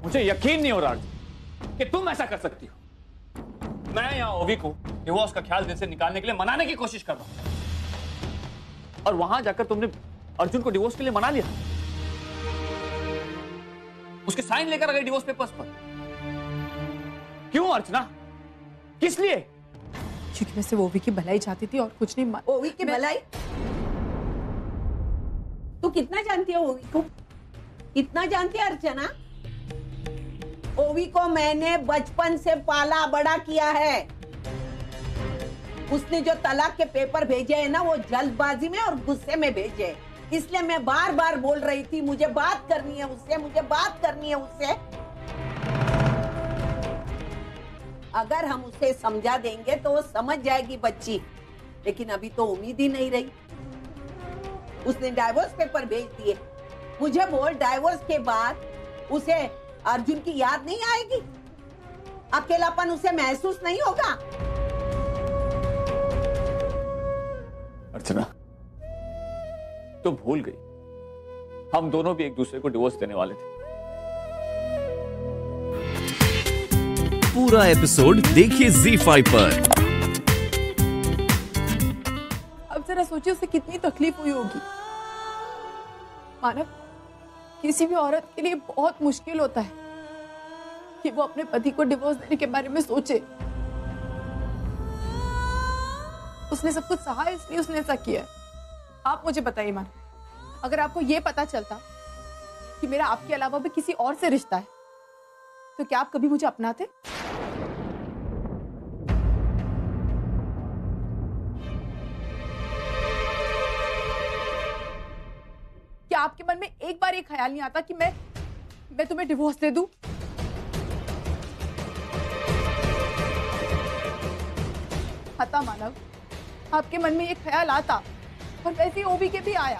मुझे यकीन नहीं हो रहा कि तुम ऐसा कर सकती हो। मैं यहाँ ओवी को डिवोर्स का ख्याल दिल से निकालने के लिए मनाने की कोशिश कर रहा हूँ, और वहां जाकर तुमने अर्जुन को डिवोर्स के लिए मना लिया। उसके साइन लेकर आ गए डिवोर्स पेपर्स पर। क्यों अर्चना, किस लिए? क्योंकि मैं सिर्फ ओवी की भलाई चाहती थी और कुछ नहीं। ओवी की भलाई? तू कितना जानती है ओवी को? कितना जानती है अर्चना? ओवी को मैंने बचपन से पाला बड़ा किया है। उसने जो तलाक के पेपर भेजे हैं ना, वो जल्दबाजी में और गुस्से में भेजे, इसलिए मैं बार बार बोल रही थी मुझे बात करनी है उससे, मुझे बात करनी है उससे। अगर हम उसे समझा देंगे तो वो समझ जाएगी बच्ची, लेकिन अभी तो उम्मीद ही नहीं रही। उसने डाइवोर्स पेपर भेज दिए। मुझे बोल, डाइवोर्स के बाद उसे अर्जुन की याद नहीं आएगी? अकेलापन उसे महसूस नहीं होगा? अर्चना, तो भूल गई, हम दोनों भी एक दूसरे को डिवोर्स देने वाले थे। पूरा एपिसोड देखिए ZEE5 पर। अब जरा सोचिए उसे कितनी तकलीफ हुई होगी। मानव, किसी भी औरत के लिए बहुत मुश्किल होता है कि वो अपने पति को डिवोर्स देने के बारे में सोचे। उसने सब कुछ सहा, इसलिए उसने ऐसा किया। आप मुझे बताइए मानव, अगर आपको ये पता चलता कि मेरा आपके अलावा भी किसी और से रिश्ता है, तो क्या आप कभी मुझे अपनाते? क्या आपके मन में एक बार ये ख्याल नहीं आता कि मैं तुम्हें डिवोर्स दे दूं? आता मानव, आपके मन में ये ख्याल आता, और वैसे ही ओवी के भी आया।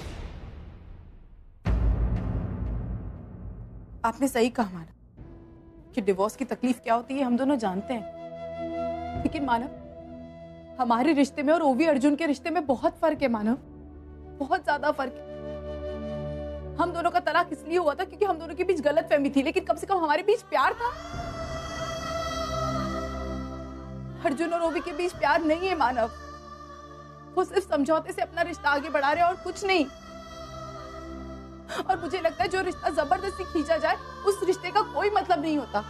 आपने सही कहा मानव कि डिवोर्स की तकलीफ क्या होती है हम दोनों जानते हैं, लेकिन मानव, हमारे रिश्ते में और ओवी अर्जुन के रिश्ते में बहुत फर्क है मानव, बहुत ज्यादा फर्क है। हम दोनों का तलाक इसलिए हुआ था क्योंकि हम दोनों के बीच गलतफहमी थी, लेकिन कम से कम हमारे बीच प्यार था। अर्जुन और ओवी के बीच प्यार नहीं है मानव, वो सिर्फ समझौते से अपना रिश्ता आगे बढ़ा रहे हैं और कुछ नहीं। और मुझे लगता है जो रिश्ता जबरदस्ती खींचा जाए उस रिश्ते का कोई मतलब नहीं होता।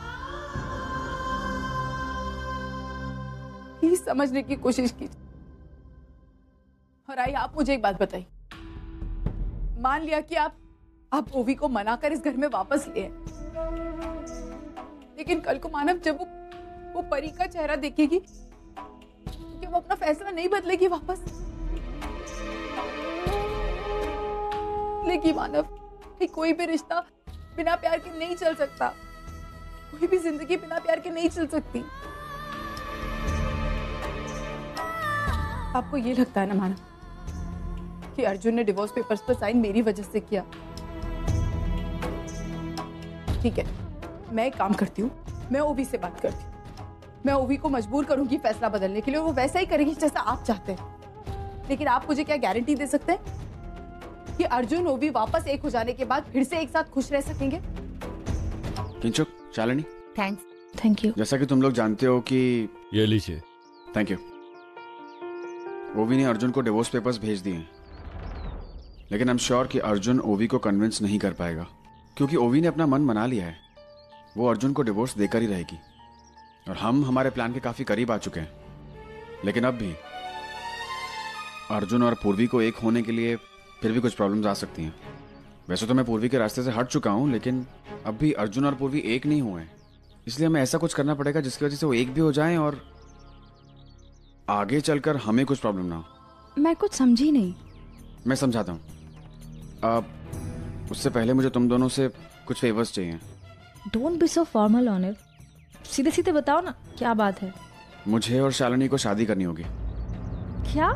प्लीज समझने की कोशिश कीजिए। और आइए आप मुझे एक बात बताइए, मान लिया कि आप ओवी को मनाकर इस घर में वापस ले आए, लेकिन कल को मानव जब वो परी का चेहरा देखेगी तो क्या वो अपना फैसला नहीं बदलेगी वापस? लेकिन मानव, कोई भी रिश्ता बिना प्यार के नहीं चल सकता, कोई भी जिंदगी बिना प्यार के नहीं चल सकती। आपको ये लगता है ना मानव कि अर्जुन ने डिवोर्स पेपर्स पर साइन मेरी वजह से किया? ठीक है, मैं एक काम करती हूँ, मैं ओवी से बात करती हूँ। मैं ओवी को मजबूर करूंगी फैसला बदलने के लिए, वो वैसा ही करेगी जैसा आप चाहते हैं। लेकिन आप मुझे क्या गारंटी दे सकते हैं कि अर्जुन ओवी वापस एक हो जाने के बाद फिर से एक साथ खुश रह सकेंगे? किंचुक, शालिनी, थैंक्स। Thank you. जैसा कि तुम लोग जानते हो कि ये लीजिए। Thank you. ओवी ने अर्जुन को डिवोर्स पेपर्स भेज दिए हैं, लेकिन आई एम श्योर कि अर्जुन ओवी को कन्विंस नहीं कर पाएगा, क्योंकि ओवी ने अपना मन बना लिया है। वो अर्जुन को डिवोर्स देकर ही रहेगी, और हम हमारे प्लान के काफी करीब आ चुके हैं। लेकिन अब भी अर्जुन और पूर्वी को एक होने के लिए फिर भी कुछ प्रॉब्लम्स आ सकती हैं। वैसे तो मैं पूर्वी के रास्ते से हट चुका हूं, लेकिन अब भी अर्जुन और पूर्वी एक नहीं हुए, इसलिए हमें ऐसा कुछ करना पड़ेगा जिसकी वजह से वो एक भी हो जाएं और आगे चलकर हमें कुछ प्रॉब्लम ना हो। मैं कुछ समझी नहीं। मैं समझाता हूँ। उससे पहले मुझे तुम दोनों से कुछ फेवर्स चाहिए। Don't be so formal on it, सीधे सीधे बताओ ना क्या बात है। मुझे और शालिनी को शादी करनी होगी। क्या?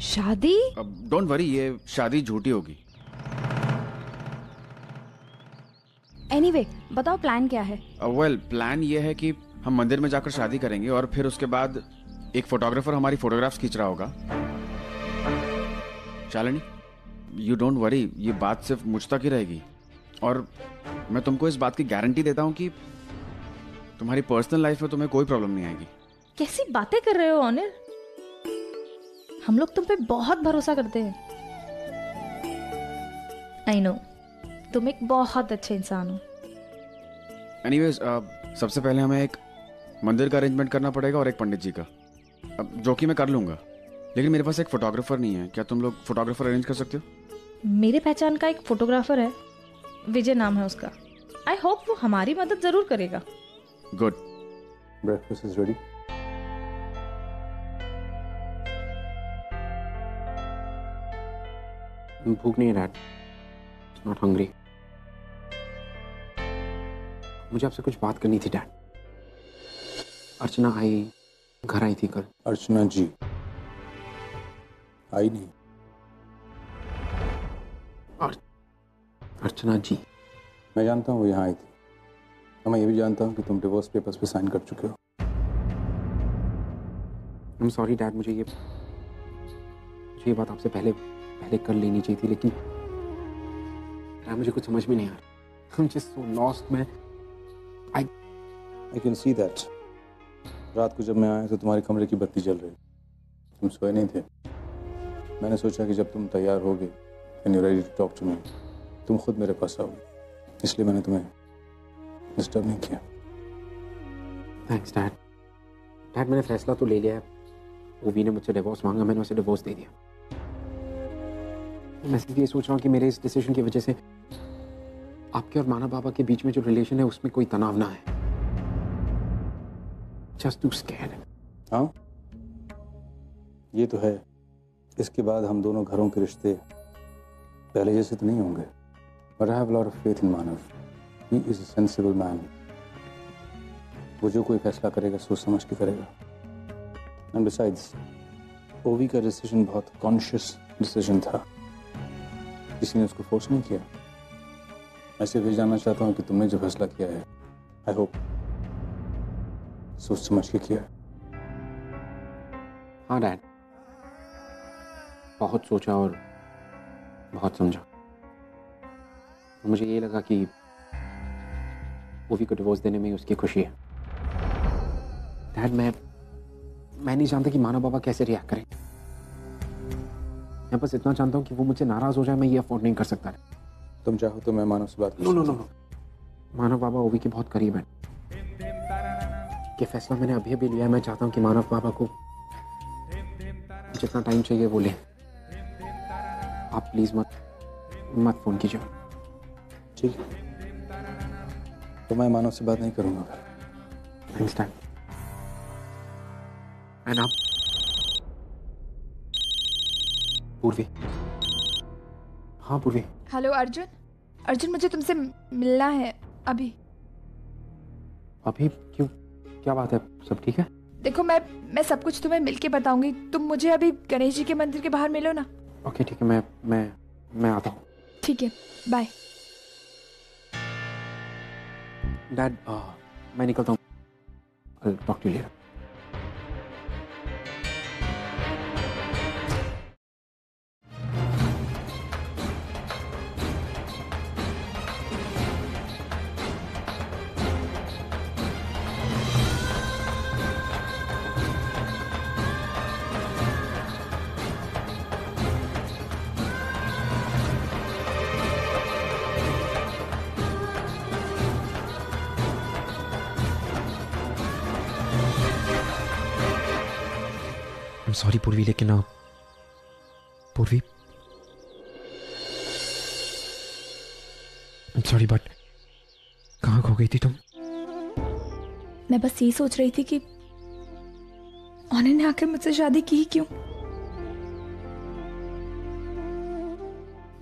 शादी? डोंट वरी, ये शादी झूठी होगी। एनीवे, बताओ प्लान क्या है? वेल, प्लान ये है कि हम मंदिर में जाकर शादी करेंगे और फिर उसके बाद एक फोटोग्राफर हमारी फोटोग्राफ्स खींच रहा होगा। शालिनी, यू डोंट वरी, ये बात सिर्फ मुझ तक ही रहेगी। और मैं तुमको इस बात की गारंटी देता हूँ कि तुम्हारी पर्सनल लाइफ में तुम्हें कोई प्रॉब्लम नहीं आएगी। कैसी बातें कर रहे हो ऑनर? हम लोग तुम पे बहुत भरोसा करते हैं। आई नो तुम एक बहुत अच्छे इंसान हो। एनीवेज, सबसे पहले हमें एक मंदिर का अरेंजमेंट करना पड़ेगा और एक पंडित जी का, जो कि मैं कर लूंगा, लेकिन मेरे पास एक फोटोग्राफर नहीं है। क्या तुम लोग फोटोग्राफर अरेंज कर सकते हो? मेरे पहचान का एक फोटोग्राफर है, विजय नाम है उसका। आई होप वो हमारी मदद जरूर करेगा। गुड। Breakfast is ready. भूख नहीं है डैड, नॉट हंग्री। मुझे आपसे कुछ बात करनी थी डैड। अर्चना आई, घर आई थी कल। अर्चना जी आई नहीं। अर्चना जी? मैं जानता हूँ वो यहाँ आई थी, और मैं ये भी जानता हूँ कि तुम डिवोर्स पेपर्स पे साइन कर चुके हो। I'm sorry डैड, मुझे ये बात आपसे पहले कर लेनी चाहिए थी, लेकिन डैड मुझे कुछ समझ में नहीं आ रहा। I'm just so lost। मैं I can see that। रात को जब मैं आया तो तुम्हारे कमरे की बत्ती जल रही, तुम सोए नहीं थे। मैंने सोचा कि जब तुम तैयार होगे, and you're ready to talk to me, तुम खुद मेरे पास आओगे, इसलिए मैंने तुम्हें डिस्टर्ब नहीं किया। Thanks dad. डैड मैंने फैसला तो ले लिया है। ओवी ने मुझसे डिवोर्स मांगा, मैंने उसे डिवोर्स दे दिया। मैं सिर्फ ये सोच रहा हूँ कि मेरे इस डिसीजन की वजह से आपके और माना बाबा के बीच में जो रिलेशन है उसमें कोई तनाव ना है। Just too scared. हाँ, ये तो है। इसके बाद हम दोनों घरों के रिश्ते पहले जैसे तो नहीं होंगे। But I have a lot of faith in Manav. He is a sensible man। वो जो कोई फैसला करेगा सोच समझ के करेगा। And besides, ओवी का डिसीजन बहुत कॉन्शियस डिसीजन था, किसी ने उसको फोर्स नहीं किया। मैं सिर्फ ये जानना चाहता हूँ कि तुमने जो फैसला किया है, आई होप सोच समझ के किया है। हाँ डैड, बहुत सोचा और बहुत समझा। मुझे ये लगा कि ओवी को डिवोर्स देने में उसकी खुशी है। डैड मैं नहीं जानता कि मानव बाबा कैसे रिएक्ट करें। मैं बस इतना जानता हूँ कि वो मुझसे नाराज हो जाए, मैं ये अफोर्ड नहीं कर सकता। तुम चाहो तो मैं मानव से बात कर नो नो नो नो। मानव बाबा ओवी के बहुत करीब हैं। ये फैसला मैंने अभी अभी लिया है। मैं चाहता हूँ कि मानव बाबा को जितना टाइम चाहिए वो लें। आप प्लीज मत फोन कीजिए। ठीक है, तो मैं मानव से बात नहीं करूंगा। Thanks dad. एंड आप पूर्वी। हाँ पूर्वी। हेलो अर्जुन। अर्जुन मुझे तुमसे मिलना है अभी। अभी क्यों, क्या बात है? सब ठीक है? देखो मैं सब कुछ तुम्हें मिलके बताऊंगी। तुम मुझे अभी गणेश जी के मंदिर के बाहर मिलो ना। ओके ठीक है, मैं आता हूँ। ठीक है, बाय। डैड मैं निकलता हूँ। I'll talk to you later। Sorry पूर्वी, लेकिन पूर्वी सॉरी बट कहाँ खो गई थी तुम? मैं बस यही सोच रही थी कि उन्होंने आखिर मुझसे शादी की क्यों,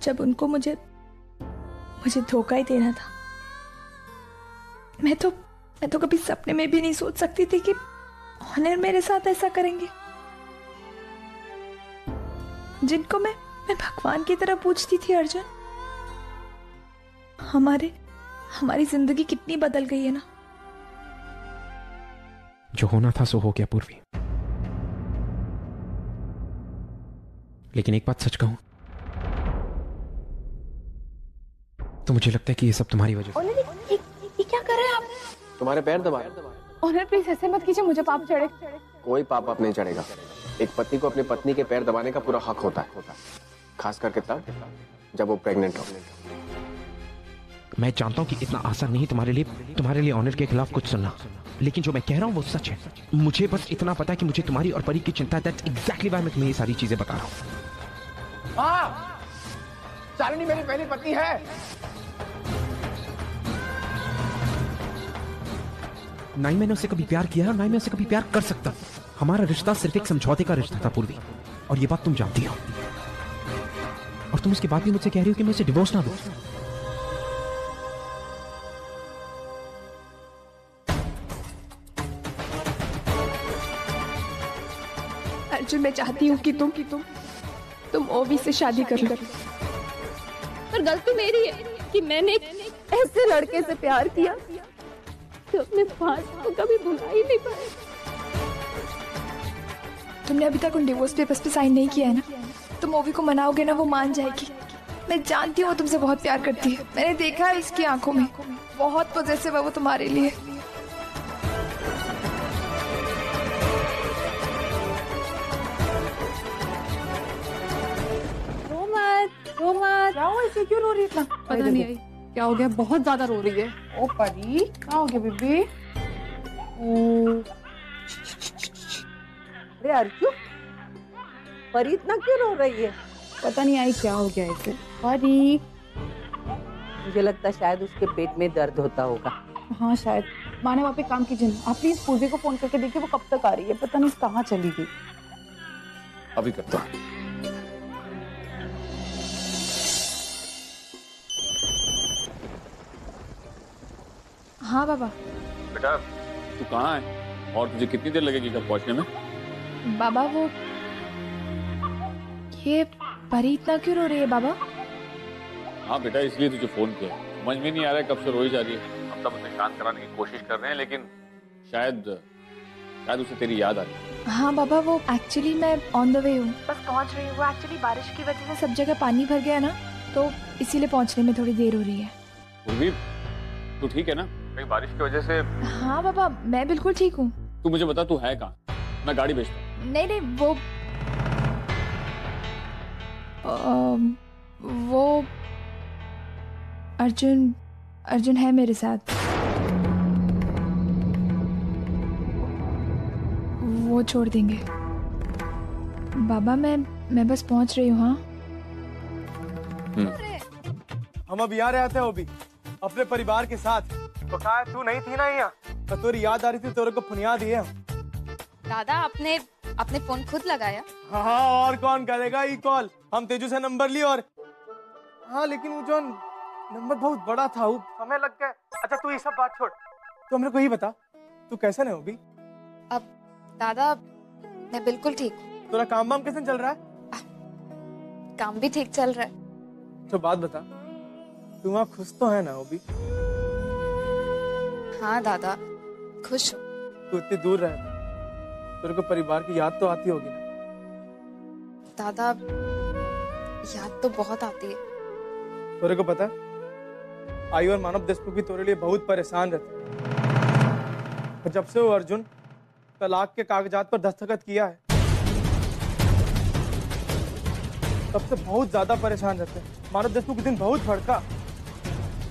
जब उनको मुझे धोखा ही देना था। मैं तो कभी सपने में भी नहीं सोच सकती थी कि ऑनर मेरे साथ ऐसा करेंगे, जिनको मैं भगवान की तरह पूछती थी। अर्जुन, हमारी जिंदगी कितनी बदल गई है ना। जो होना था सो हो गया पूर्वी, लेकिन एक बात सच कहूं तो मुझे लगता है कि ये सब तुम्हारी वजह से। ये क्या कर रहे हैं आप? तुम्हारे पैर दबाए। ऑनर प्लीज ऐसे मत कीजिए, मुझे पाप चढ़े। कोई पाप आप नहीं चढ़ेगा। एक पति को अपनी पत्नी के पैर दबाने का पूरा हक होता है, खास करके तब जब वो प्रेग्नेंट हो। मैं जानता हूँ कि इतना आसान नहीं तुम्हारे लिए ऑनर के खिलाफ कुछ सुनना, लेकिन जो मैं कह रहा हूँ वो सच है। मुझे बस इतना पता है कि मुझे तुम्हारी और परी की चिंता है। दैट्स एग्जैक्टली व्हाई मैं तुम्हें ये सारी चीजें बता रहा हूँ। हाँ, शालिनी मेरी पहली पत्नी है। ना ही मैंने उससे कभी प्यार किया है और ना ही मैं उससे कभी प्यार कर सकता। हमारा रिश्ता सिर्फ एक समझौते का रिश्ता था पूर्वी, और ये बात तुम जानती हो। और तुम उसके बाद भी मुझसे कह रही हो कि मैं उसे डिवोर्स ना दूं। अर्जुन, मैं चाहती हूँ कि तुम ओवी से शादी कर लो। पर गलती मेरी है कि मैंने एक ऐसे लड़के से प्यार किया जो अपने पास को कभी भुला ही नहीं पाए। तुमने अभी तक उन डिवोर्स पेपर्स पे साइन नहीं किया है ना? तुम ओवी को मनाओगे ना, वो मान जाएगी। मैं जानती हूँ वो तुमसे बहुत प्यार करती है। मैंने देखा है इसकी आंखों में, बहुत पॉजिटिव है वो तुम्हारे लिए। रो मत। क्या हुआ, इसे क्यों रो रही है इतना? पता नहीं आई क्या हो गया, बहुत ज्यादा रो रही है। ओ परी, क्या हो गया बेबी? अरे अर्जुन, परी इतना क्यों रो रही है? पता नहीं आई क्या हो गया इसे। परी, मुझे लगता है शायद उसके पेट में दर्द होता होगा। हाँ शायद। माने वहाँ पे काम कीजिए ना आप, प्लीज पूर्वी को फोन करके देखिए वो कब तक आ रही है। पता नहीं कहाँ चली गई। अभी करता हूँ। हाँ बाबा। बेटा तू कहाँ है और तुझे कितनी देर लगेगी घर पहुँचने में? बाबा वो ये परी इतना क्यों रो रही है बाबा? हाँ बेटा, इसलिए तुझे फोन किया। समझ में नहीं आ रहा है कब से रोई जा रही है। हम सब उसे शांत कराने की कोशिश कर रहे हैं, लेकिन शायद उसे तेरी याद आ रही है। हाँ बाबा, वो एक्चुअली मैं ऑन द वे हूँ, बस पहुँच रही हूँ। वो एक्चुअली बारिश की वजह से सब जगह पानी भर गया ना, तो इसीलिए पहुँचने में थोड़ी देर हो रही है। उर्वी, तू ठीक है ना? कहीं बारिश की वजह से? हाँ बाबा, मैं बिल्कुल ठीक हूँ। तू मुझे बता तू है कहाँ, मैं गाड़ी भेजता हूँ। नहीं वो अर्जुन है मेरे साथ। वो छोड़ देंगे बाबा। मैं बस पहुंच रही हूँ। हाँ हम अब यहाँ रहते हैं वो भी अपने परिवार के साथ। तो कहा तू नहीं थी ना यहाँ, तो तेरी याद आ रही थी, तेरे को फुनिया दिए। दादा आपने फोन खुद लगाया? हाँ, और कौन करेगा ये कॉल? हम तेजू से नंबर लिए और हाँ, लेकिन वो जो नंबर बहुत बड़ा था, वो समय लग गया। अच्छा तू ये सब बात छोड़, तो मेरे को ही बता तू कैसा है अभी? अब दादा मैं बिल्कुल ठीक हूँ। तेरा काम वाम कैसे चल रहा है? काम भी ठीक चल रहा है। तो बात बता, तू वहाँ खुश तो है ना अभी? हाँ दादा, खुश हूँ। तू इतनी दूर रहे, तेरे को परिवार की याद तो आती होगी ना? दादा याद तो बहुत आती है। तेरे को पता है आई और मानव देशमुख भी तेरे लिए बहुत परेशान रहते। जब से वो अर्जुन तलाक के कागजात पर दस्तखत किया है, तब से बहुत ज्यादा परेशान रहते हैं। मानव देशमुख के दिन बहुत भड़का।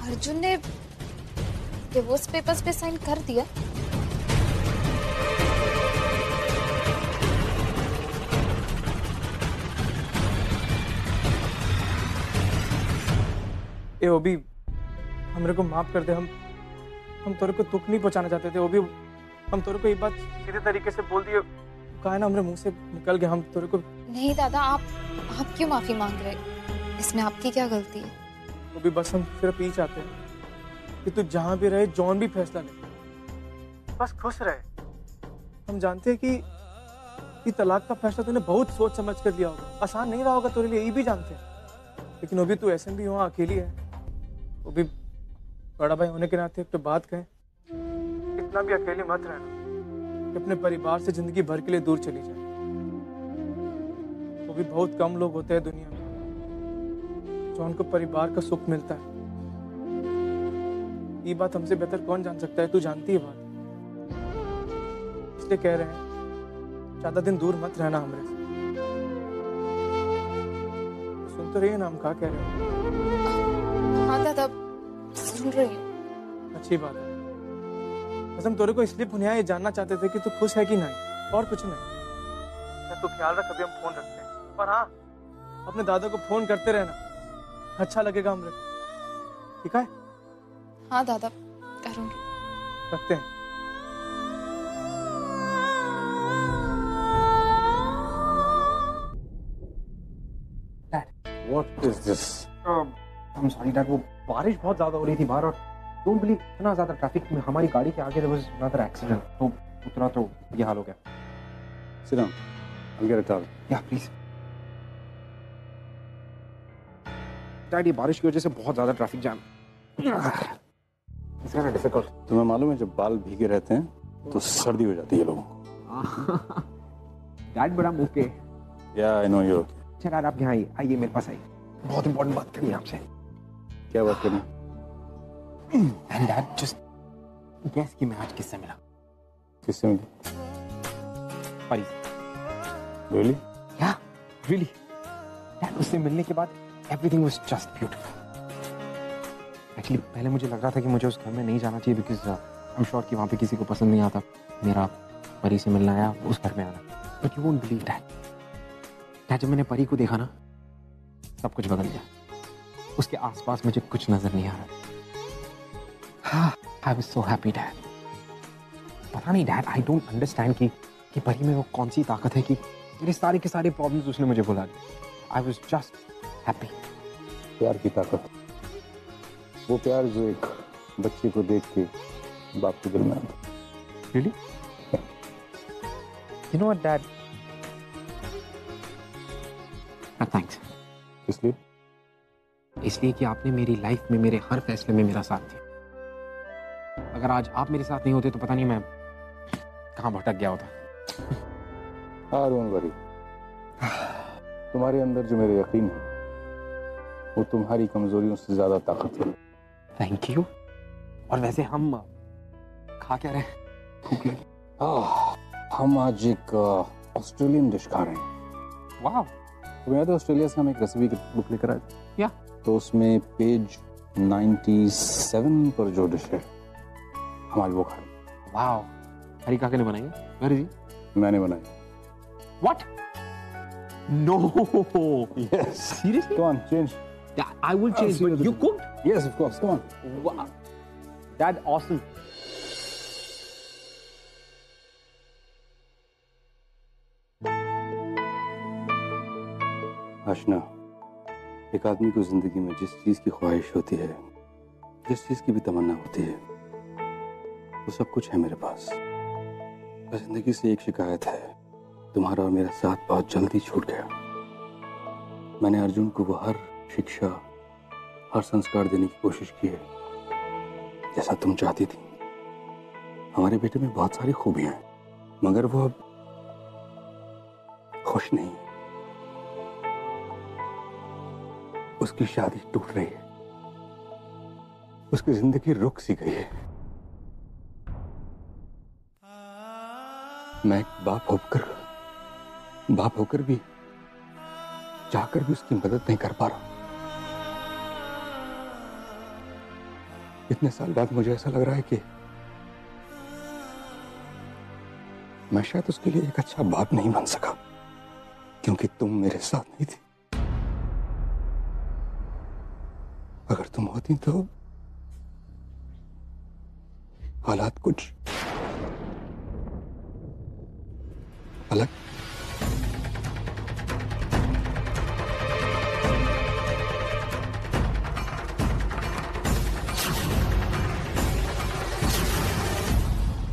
अर्जुन ने डिवोर्स पेपर्स पे साइन कर दिया? ए ओबी, हमरे को माफ कर दे। हम तेरे को दुख नहीं पहुंचाना चाहते थे ओबी। हम तेरे को ये बात सीधे तरीके से बोल दिए, कहा ना हमरे मुंह से निकल गया। हम तेरे को नहीं दादा, आप क्यों माफी मांग रहे? इसमें आपकी क्या गलती है? ओबी बस हम सिर्फ यही चाहते हैं कि तू जहां भी रहे, जौन भी फैसला ले, बस खुश रहे। हम जानते हैं कि ये तलाक का फैसला तूने बहुत सोच समझ कर लिया होगा, आसान नहीं रहा होगा तेरे लिए, ये भी जानते हैं। लेकिन अभी तू ऐसे भी वहाँ अकेली है। वो भी बड़ा भाई होने के नाते एक तो बात कहें, इतना भी अकेले मत रहना कि अपने परिवार से जिंदगी भर के लिए दूर चली जाए। वो भी बहुत कम लोग होते हैं दुनिया में जो उनको परिवार का सुख मिलता है। ये बात हमसे बेहतर कौन जान सकता है, तू जानती है बात, इसलिए कह रहे हैं ज्यादा दिन दूर मत रहना हमरे से। सुन तो रही है ना हम क्या कह रहे हैं? हाँ दादा सुन रही हूँ। अच्छी बात है। बस हम तोरे को इसलिए पुनिया ये जानना चाहते थे कि तू खुश है कि नहीं, और कुछ नहीं। तू ख्याल रख, अभी हम फोन रखते हैं। पर हाँ, अपने दादा को फोन करते रहना, अच्छा लगेगा हमरे, ठीक है? हाँ दादा करूँगी। रखते हैं। What is this? I'm sorry dad, वो बारिश बहुत ज्यादा हो रही थी बाहर और डोंट बिलीव इतना ज्यादा ट्रैफिक में हमारी गाड़ी के आगे there was another accident, तो उतना तो ये हाल हो गया। Sit down. I'll get a towel. Yeah, please. Dad ये बारिश की वजह से बहुत ज्यादा traffic jam. It's kind of difficult. तुम्हें मालूम है जब बाल भीगे रहते हैं तो सर्दी हो जाती है लोगों को। डैड बड़ा मुके। Yeah, I know you're okay. अच्छा डैड आप यहाँ आइए मेरे पास आइए, बहुत इंपॉर्टेंट बात करनी है आपसे। क्या बात करनी? एंड डैड जस्ट गेस कि मैं आज किससे मिला? किससे मिली? परी। Really? Yeah, really. डैड उससे मिलने के बाद everything was just beautiful. Actually पहले मुझे लग रहा था कि मुझे उस घर में नहीं जाना चाहिए because I'm sure कि वहाँ पे किसी को पसंद नहीं आता मेरा परी से मिलना या उस घर में आना। But you won't believe that. Dad जब मैंने परी को देखा ना, सब कुछ बदल गया। उसके आसपास मुझे कुछ नजर नहीं आ रहा। I was so happy dad. पता नहीं डैड, I don't understand कि परी में वो कौन सी ताकत है कि मेरे सारे के सारे प्रॉब्लम्स उसने मुझे भुला दिए। I was just happy। प्यार की ताकत, वो प्यार जो एक बच्चे को देख के बाप के दिल में आता। Really? You know what dad? Thanks. इसलिए? इसलिए कि आपने मेरी लाइफ में मेरे हर फैसले में मेरा साथ दिया। अगर आज आप मेरे साथ नहीं होते तो पता नहीं मैं कहाँ भटक गया होता। डोंट वरी, तुम्हारे अंदर जो मेरे यकीन है वो तुम्हारी कमजोरियों से ज्यादा ताकतवर है। Thank you. और वैसे हम खा क्या रहे हैं? हम आज एक ऑस्ट्रेलियन डिश खा रहे हैं। वाह। तुम्हें याद है ऑस्ट्रेलिया से हम एक रेसिपी की बुक लेकर आए थे? या तो उसमें पेज 97 पर जो डिश है हम आज वो खा रहे हैं। वाह। हरी काका ने बनाई है? Where is he? मैंने बनाई। What? No. Yes. Seriously? Come on, change. Yeah, I will change. But you cooked? Yes, of course. Come on. Wow. Dad, awesome. आशना, एक आदमी को जिंदगी में जिस चीज की ख्वाहिश होती है, जिस चीज की भी तमन्ना होती है, वो सब कुछ है मेरे पास। बस जिंदगी से एक शिकायत है, तुम्हारा और मेरा साथ बहुत जल्दी छूट गया। मैंने अर्जुन को वो हर शिक्षा, हर संस्कार देने की कोशिश की है जैसा तुम चाहती थी। हमारे बेटे में बहुत सारी खूबियां हैं, मगर वो अब खुश नहीं है। उसकी शादी टूट रही है, उसकी जिंदगी रुक सी गई है। मैं एक बाप होकर भी चाहकर भी उसकी मदद नहीं कर पा रहा। इतने साल बाद मुझे ऐसा लग रहा है कि मैं शायद उसके लिए एक अच्छा बाप नहीं बन सका, क्योंकि तुम मेरे साथ नहीं थी। अगर तुम होती तो हालात कुछ अलग।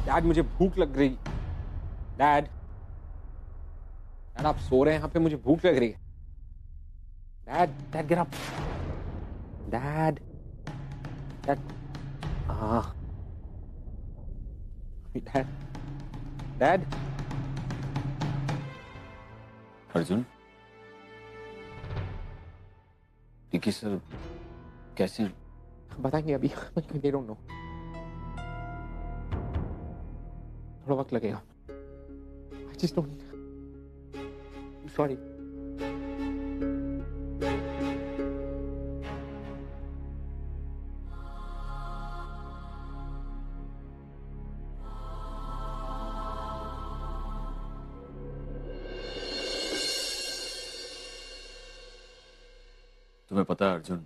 डैड मुझे भूख लग रही। डैड आप सो रहे हैं यहाँ पे, मुझे भूख लग रही है। Dad get up. डैड हाँ डैड। अर्जुन, टिकी सर कैसे हैं? बताएंगे अभी, they don't know. थोड़ा वक्त लगेगा. I just don't. I'm sorry. तुम्हें पता है अर्जुन,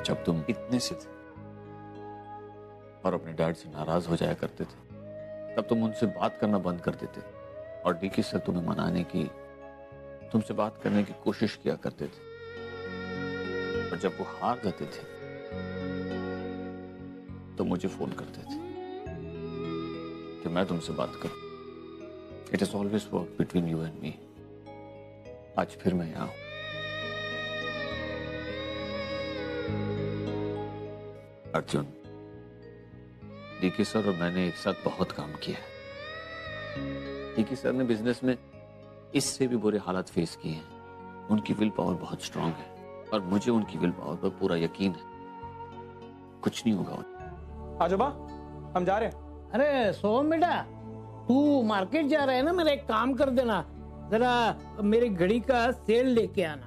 जब तुम इतने से थे और अपने डैड से नाराज हो जाया करते थे, तब तुम उनसे बात करना बंद कर देते और डीके सर तुम्हें मनाने की, तुमसे बात करने की कोशिश किया करते थे। और जब वो हार जाते थे तो मुझे फोन करते थे कि मैं तुमसे बात करूं। It is always work between you and me. आज फिर मैं यहाँ हूं। अर्जुन, डीके सर और मैंने एक साथ बहुत काम किया है। डीके सर ने बिजनेस में इससे भी बुरे हालात फेस किए हैं। उनकी विल पावर बहुत स्ट्रांग है और मुझे उनकी विल पावर पर पूरा यकीन है। कुछ नहीं होगा। आजोबा, हम जा रहे हैं। अरे सोहम बेटा, तू मार्केट जा रहा है ना, मेरा एक काम कर देना, जरा मेरी घड़ी का सेल लेके आना।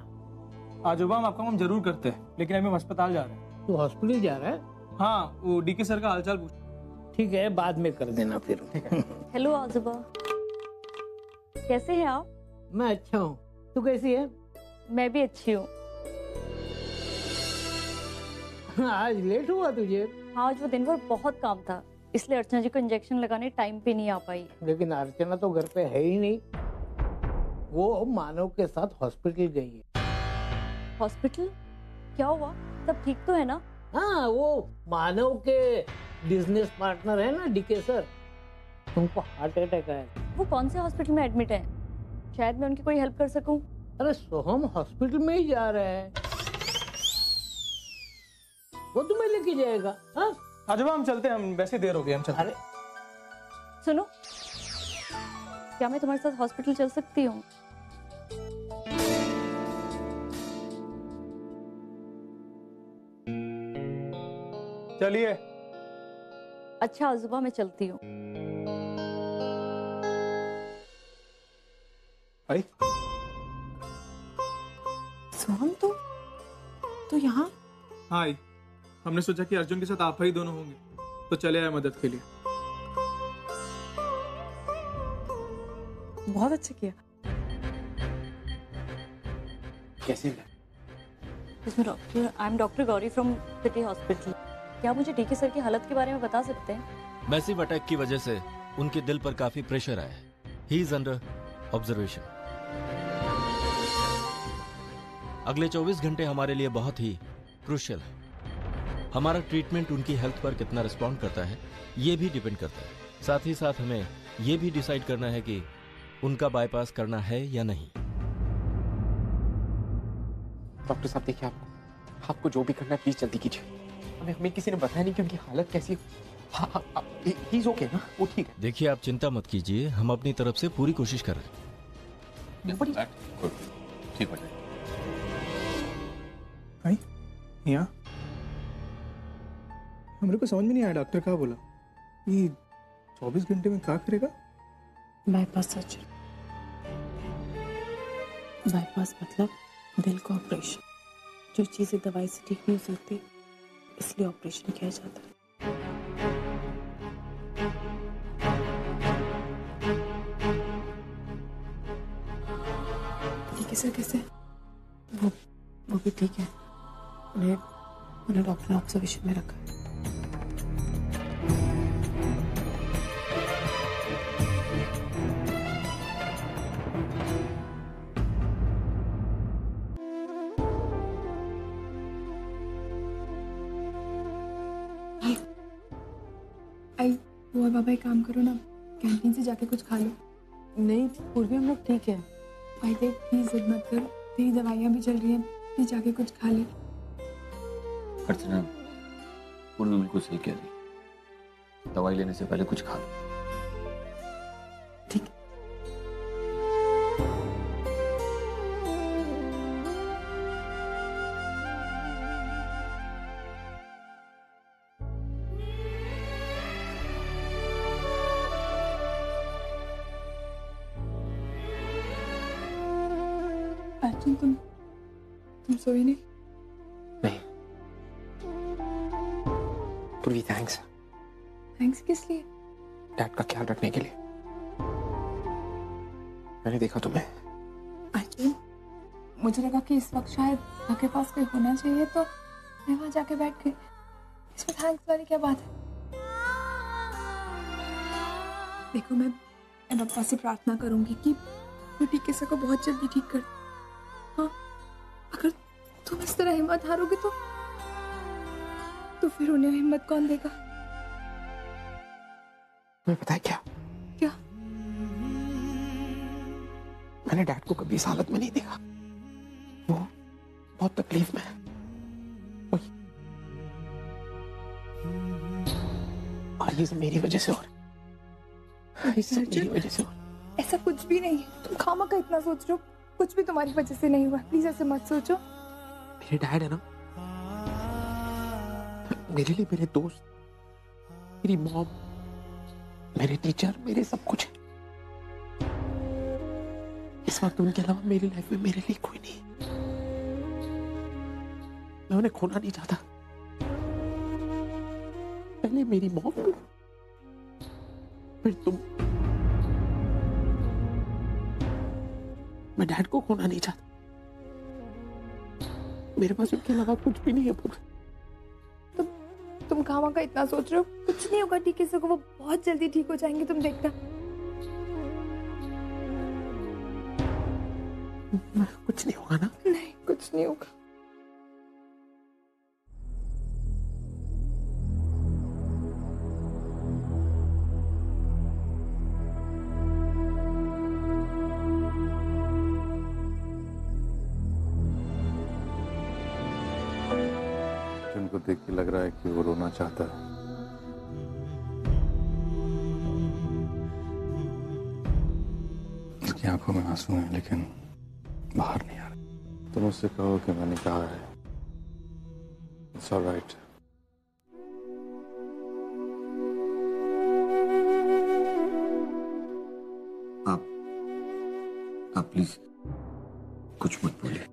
आजोबा, हम आपका काम जरूर करते हैं, लेकिन अभी हम अस्पताल जा रहे हैं। तू हॉस्पिटल जा रहा है? हाँ, वो डीके सर का हालचाल पूछ। ठीक है, बाद में कर देना फिर। हेलो आजोबा, कैसे हैं आप? मैं अच्छा हूँ, तू कैसी है? मैं भी अच्छी हूँ। आज लेट हुआ तुझे? हाँ, आज वो दिन भर बहुत काम था, इसलिए अर्चना जी को इंजेक्शन लगाने टाइम पे नहीं आ पाई। लेकिन अर्चना तो घर पे है ही नहीं, वो मानव के साथ हॉस्पिटल गई है। हॉस्पिटल? क्या हुआ? सब ठीक तो है ना? हाँ, वो मानव के बिजनेस पार्टनर है ना डीके सर, उनको हार्ट अटैक आया। वो कौन से हॉस्पिटल में एडमिट है? शायद मैं उनकी कोई हेल्प कर सकूं। अरे सोहम हॉस्पिटल में ही जा रहे हैं, वो तुम्हें लेके जाएगा। हाँ आजोबा, हम चलते हैं, हम वैसे देर हो गई, हम चलते हैं। सुनो, क्या मैं तुम्हारे साथ हॉस्पिटल चल सकती हूँ? चलिए। अच्छा आजुबा, मैं चलती हूँ। आई सोहम, तो यहाँ? हाँ, हमने सोचा कि अर्जुन के साथ आप ही दोनों होंगे, तो चले आए मदद के लिए। बहुत अच्छा किया। कैसे? I am doctor Gauri from city hospital. क्या मुझे डीके सर की हालत के बारे में बता सकते हैं? मैसिव अटैक की वजह से उनके दिल पर काफी प्रेशर आया है। He is under observation. अगले 24 घंटे हमारे लिए बहुत ही क्रूशियल है। हमारा ट्रीटमेंट उनकी हेल्थ पर कितना रिस्पॉन्ड करता है ये भी डिपेंड करता है। साथ ही साथ हमें ये भी डिसाइड करना है कि उनका बाईपास करना है या नहीं। डॉक्टर साहब, देखिए, आपको जो भी करना है प्लीज जल्दी कीजिए। हमें किसी ने बताया नहीं कि उनकी हालत कैसी है। ही इज ओके ना, वो ठीक है। देखिए, आप चिंता मत कीजिए, हम अपनी तरफ से पूरी कोशिश कर रहे हैं। ठीक हो जाएगा। यहाँ हमरे को समझ में नहीं आया, डॉक्टर क्या बोला? ये 24 घंटे में क्या करेगा? Bypass surgery. बाईपास मतलब दिल का ऑपरेशन। जो चीजें दवाई से ठीक नहीं हो सकती, इसलिए ऑपरेशन किया जाता है। ठीक है सर, कैसे? वो भी ठीक है। उन्हें डॉक्टर ने ऑब्जर्वेशन में रखा है। वो बाबा, एक काम करो ना, कैंटीन से जाके कुछ खा लो। नहीं पूर्वी, हम लोग ठीक है। भाई देख, प्लीज जिद मत कर, तेरी दवाइयाँ भी चल रही हैं, प्लीज जाके कुछ खा ले। अर्चना, पूर्वी बिल्कुल सही कह रही। दवाई लेने से पहले कुछ खा लो। ठीक है। अर्जुन तुम सोए नहीं? नहीं। पूर्वी थैंक्स। थैंक्स किस लिए? डैड का ख्याल रखने के लिए। मैंने देखा तुम्हें। अर्जुन, मुझे लगा कि इस वक्त शायद आपके पास कोई होना चाहिए तो मैं वहां जाके बैठ गई। इसमें थैंक्स वाली क्या बात है? देखो, मैं बाबा से प्रार्थना करूंगी कि वो टीके को बहुत जल्दी ठीक कर। हाँ, अगर तुम इस तरह हिम्मत हारोगे तो फिर उन्हें हिम्मत कौन देगा? तुम्हें पता है क्या? क्या? मैंने डैड को कभी इस हालत में नहीं देखा। वो बहुत तकलीफ में है। और ये सब मेरी वजह से हो रहा है। ये सब मेरी वजह से हो रहा है। ऐसा कुछ भी नहीं है। तुम खामा का इतना सोच रहे हो। कुछ भी तुम्हारी वजह से नहीं हुआ। प्लीज ऐसे मत सोचो। मेरे डैड है ना, मेरे लिए मेरे दोस्त, मेरी मॉम, मेरे टीचर, मेरे सब कुछ है। इस वक्त उनके अलावा मेरी लाइफ में मेरे लिए कोई नहीं। मैं उन्हें खोना नहीं चाहता। पहले मेरी मॉम, फिर तुम। मैं डैड को खोना नहीं चाहता। मेरे पास उनके अलावा कुछ भी नहीं है। तुम खामा का इतना सोच रहे हो। कुछ नहीं होगा टीके से, वो बहुत जल्दी ठीक हो जाएंगे, तुम देखना। कुछ नहीं होगा ना? नहीं, कुछ नहीं होगा। को देख के लग रहा है कि वो रोना चाहता है। उसकी आंखों में आंसू हैं लेकिन बाहर नहीं आ रहे। तुम उससे कहो कि मैंने कहा है इट्स ऑलराइट। आप प्लीज कुछ मत बोलिए।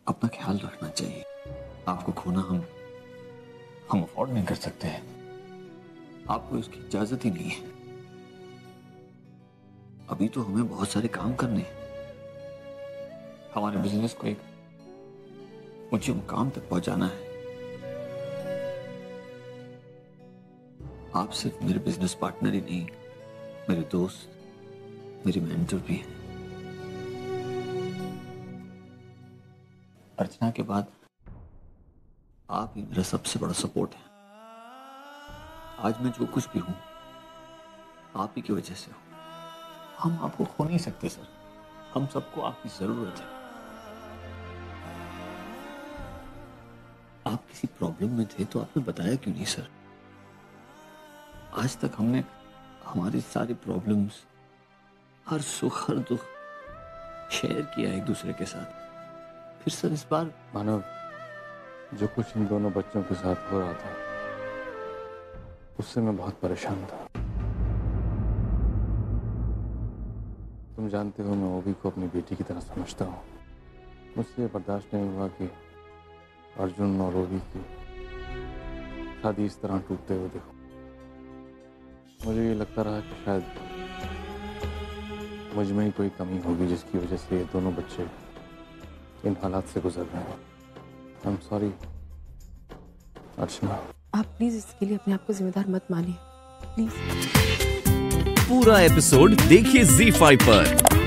अपना ख्याल रखना चाहिए। आपको खोना हम अफोर्ड नहीं कर सकते हैं। आपको इसकी इजाजत ही नहीं है। अभी तो हमें बहुत सारे काम करने हैं। हमारे बिजनेस को एक ऊंचे मुकाम तक पहुंचाना है। आप सिर्फ मेरे बिजनेस पार्टनर ही नहीं, मेरे दोस्त, मेरी मेंटर भी हैं। अर्चना के बाद आप ही मेरा सबसे बड़ा सपोर्ट है। आज मैं जो कुछ भी हूं आप ही की वजह से हूं। हम आपको खो नहीं सकते सर। हम सबको आपकी जरूरत है। आप किसी प्रॉब्लम में थे तो आपने बताया क्यों नहीं सर? आज तक हमने हमारी सारी प्रॉब्लम्स, हर सुख हर दुख शेयर किया एक दूसरे के साथ। फिर सर इस बार मानव, जो कुछ इन दोनों बच्चों के साथ हो रहा था उससे मैं बहुत परेशान था। तुम जानते हो मैं ओवी को अपनी बेटी की तरह समझता हूँ। मुझसे ये बर्दाश्त नहीं हुआ कि अर्जुन और ओवी की शादी इस तरह टूटते हुए देखो। मुझे ये लगता रहा कि शायद मुझ में ही कोई कमी होगी जिसकी वजह से ये दोनों बच्चे इन हालात से गुजर रहे हैं। आई एम सॉरी अर्चना। आप प्लीज इसके लिए अपने आप को जिम्मेदार मत मानिए, प्लीज। पूरा एपिसोड देखिए ZEE5 पर।